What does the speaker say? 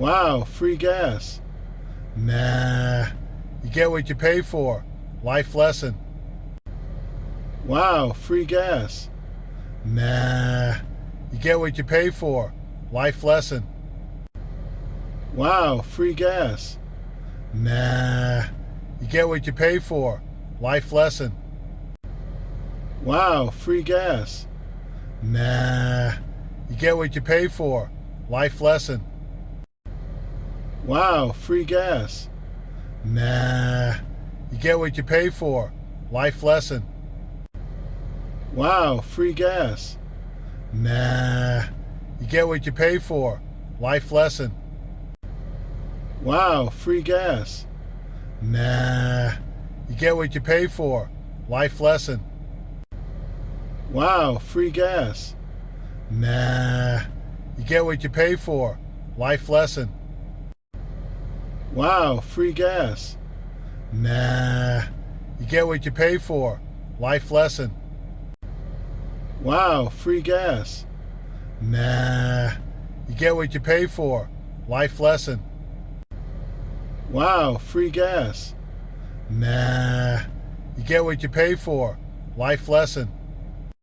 Wow, free gas. Nah, you get what you pay for. Life lesson. Wow, free gas. Nah, you get what you pay for. Life lesson. Wow, free gas. Nah, you get what you pay for. Life lesson. Wow, free gas. Nah, you get what you pay for. Life lesson. Wow, free gas. Nah, you get what you pay for. Life lesson. Wow, free gas. Nah, you get what you pay for. Life lesson. Wow, free gas. Nah, you get what you pay for. Life lesson. Wow, free gas. Nah, you get what you pay for. Life lesson. Wow, free gas. Nah, you get what you pay for. Life lesson. Wow, free gas. Nah, you get what you pay for. Life lesson. Wow, free gas. Nah, you get what you pay for. Life lesson.